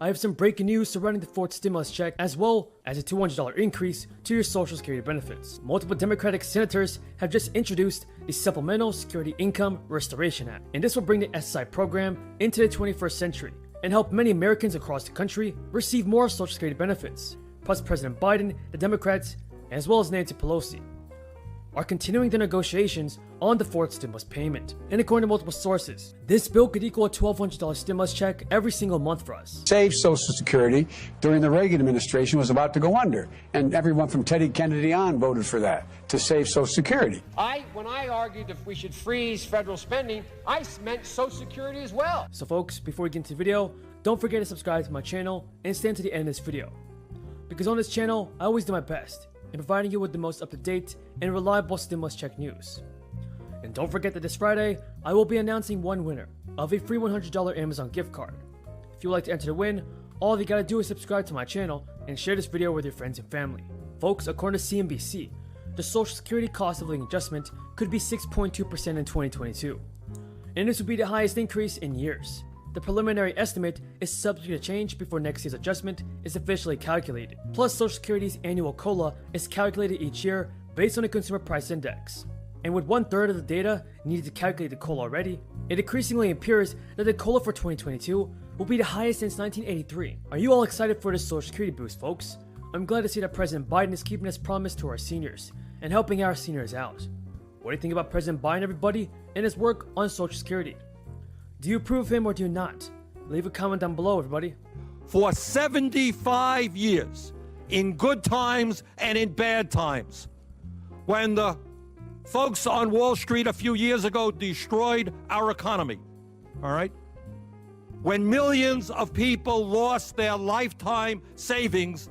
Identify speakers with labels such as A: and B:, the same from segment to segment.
A: I have some breaking news surrounding the fourth stimulus check, as well as a $200 increase to your Social Security benefits. Multiple Democratic senators have just introduced the Supplemental Security Income Restoration Act, and this will bring the SSI program into the 21st century and help many Americans across the country receive more Social Security benefits. Plus, President Biden, the Democrats, as well as Nancy Pelosi, are continuing the negotiations on the fourth stimulus payment. And according to multiple sources, this bill could equal a $1,200 stimulus check every single month for us.
B: Save Social Security during the Reagan administration was about to go under, and everyone from Teddy Kennedy on voted for that, to save Social Security.
C: When I argued if we should freeze federal spending, I meant Social Security as well.
A: So folks, before we get into the video, don't forget to subscribe to my channel and stay to the end of this video, because on this channel, I always do my best in providing you with the most up-to-date and reliable stimulus check news. And don't forget that this Friday, I will be announcing one winner of a free $100 Amazon gift card. If you would like to enter to win, all you gotta do is subscribe to my channel and share this video with your friends and family. Folks, according to CNBC, the Social Security cost of living adjustment could be 6.2% in 2022. And this would be the highest increase in years. The preliminary estimate is subject to change before next year's adjustment is officially calculated. Plus, Social Security's annual COLA is calculated each year based on the Consumer Price Index. And with 1/3 of the data needed to calculate the COLA already, it increasingly appears that the COLA for 2022 will be the highest since 1983. Are you all excited for this Social Security boost, folks? I'm glad to see that President Biden is keeping his promise to our seniors and helping our seniors out. What do you think about President Biden, everybody, and his work on Social Security? Do you approve of him or do you not? Leave a comment down below, everybody.
D: For 75 years, in good times and in bad times, when the folks on Wall Street a few years ago destroyed our economy, all right? When millions of people lost their lifetime savings,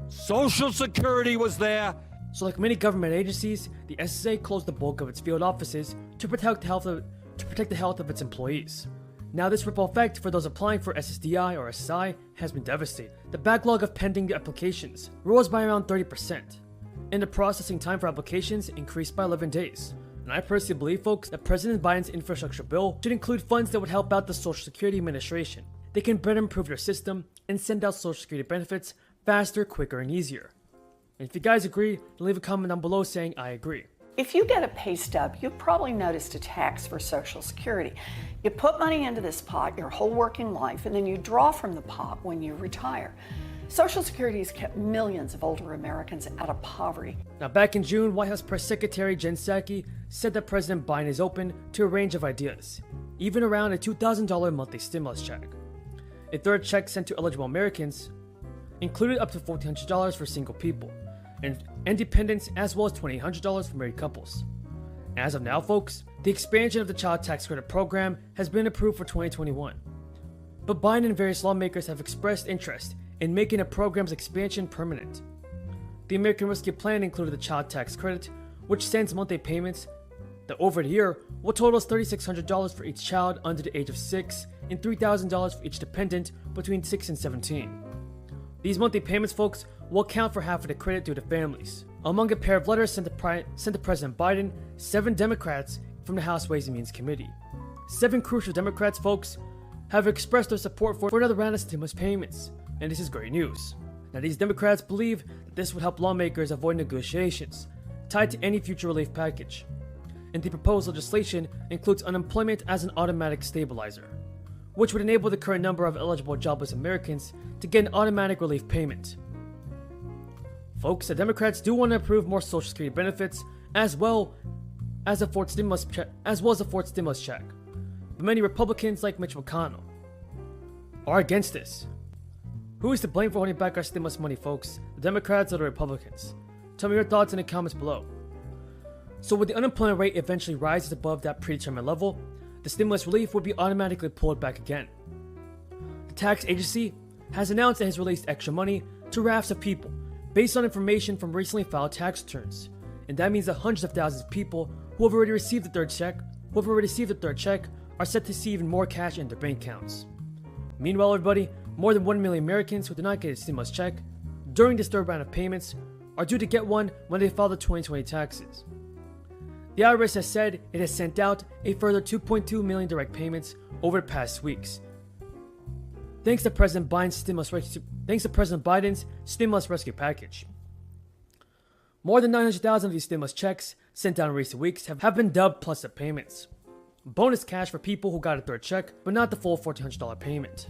D: Social Security was there.
A: So like many government agencies, the SSA closed the bulk of its field offices to protect the health of its employees. Now this ripple effect for those applying for SSDI or SSI has been devastating. The backlog of pending applications rose by around 30%, and the processing time for applications increased by 11 days. And I personally believe, folks, that President Biden's infrastructure bill should include funds that would help out the Social Security Administration. They can better improve their system and send out Social Security benefits faster, quicker, and easier. And if you guys agree, leave a comment down below saying I agree.
E: If you get a pay stub, you've probably noticed a tax for Social Security. You put money into this pot your whole working life, and then you draw from the pot when you retire. Social Security has kept millions of older Americans out of poverty.
A: Now back in June, White House Press Secretary Jen Psaki said that President Biden is open to a range of ideas, even around a $2,000 monthly stimulus check. A third check sent to eligible Americans included up to $1,400 for single people, and independents, as well as $2,800 for married couples. As of now, folks, the expansion of the Child Tax Credit program has been approved for 2021. But Biden and various lawmakers have expressed interest in making the program's expansion permanent. The American Rescue Plan included the Child Tax Credit, which sends monthly payments that over the year will total $3,600 for each child under the age of 6 and $3,000 for each dependent between 6 and 17. These monthly payments, folks, will account for half of the credit due to families. Among a pair of letters sent to President Biden, 7 Democrats from the House Ways and Means Committee. 7 crucial Democrats, folks, have expressed their support for another round of stimulus payments, and this is great news. Now these Democrats believe that this would help lawmakers avoid negotiations tied to any future relief package. And the proposed legislation includes unemployment as an automatic stabilizer, which would enable the current number of eligible jobless Americans to get an automatic relief payment. Folks, the Democrats do want to approve more Social Security benefits as well as a fourth stimulus check, But many Republicans like Mitch McConnell are against this. Who is to blame for holding back our stimulus money, folks? The Democrats or the Republicans? Tell me your thoughts in the comments below. So when the unemployment rate eventually rises above that predetermined level, the stimulus relief would be automatically pulled back again. The tax agency has announced it has released extra money to rafts of people based on information from recently filed tax returns, and that means that hundreds of thousands of people who have already received the third check are set to see even more cash in their bank accounts. Meanwhile, everybody, more than 1 million Americans who did not get a stimulus check during this third round of payments are due to get one when they file the 2020 taxes. The IRS has said it has sent out a further 2.2 million direct payments over the past weeks. thanks to President Biden's stimulus rescue package. More than 900,000 of these stimulus checks sent out in recent weeks have been dubbed plus-up payments. Bonus cash for people who got a third check, but not the full $1,400 payment.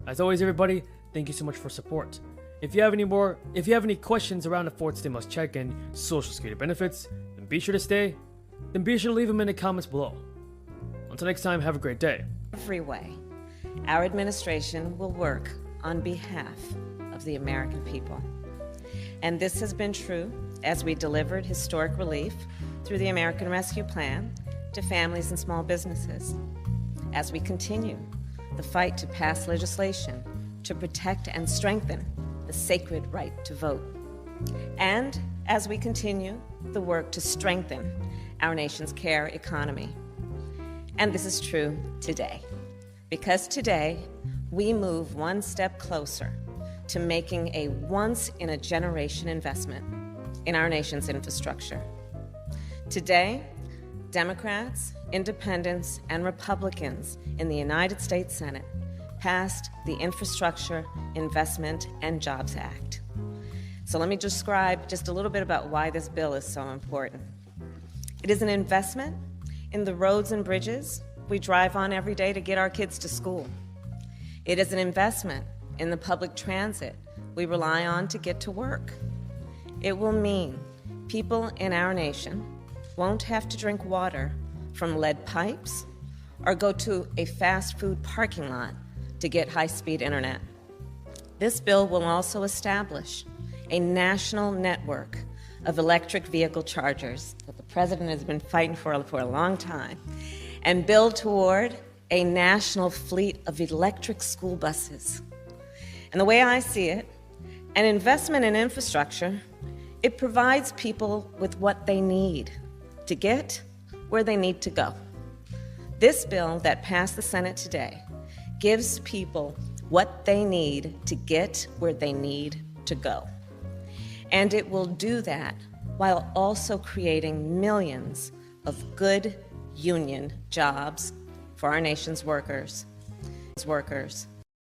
A: As always, everybody, thank you so much for support. If you have any questions around the fourth stimulus check and Social Security benefits, then be sure to leave them in the comments below. Until next time, have a great day.
F: Every way, our administration will work on behalf of the American people. And this has been true as we delivered historic relief through the American Rescue Plan to families and small businesses, as we continue the fight to pass legislation to protect and strengthen the sacred right to vote, and as we continue the work to strengthen our nation's care economy. And this is true today, because today we move one step closer to making a once-in-a-generation investment in our nation's infrastructure. Today, Democrats, Independents, and Republicans in the United States Senate passed the Infrastructure Investment and Jobs Act. So let me describe just a little bit about why this bill is so important. It is an investment in the roads and bridges we drive on every day to get our kids to school. It is an investment in the public transit we rely on to get to work. It will mean people in our nation won't have to drink water from lead pipes or go to a fast food parking lot to get high-speed internet. This bill will also establish a national network of electric vehicle chargers that the President has been fighting for a long time, and build toward a national fleet of electric school buses. And the way I see it, an investment in infrastructure, it provides people with what they need to get where they need to go. This bill that passed the Senate today gives people what they need to get where they need to go. And it will do that while also creating millions of good union jobs for our nation's workers.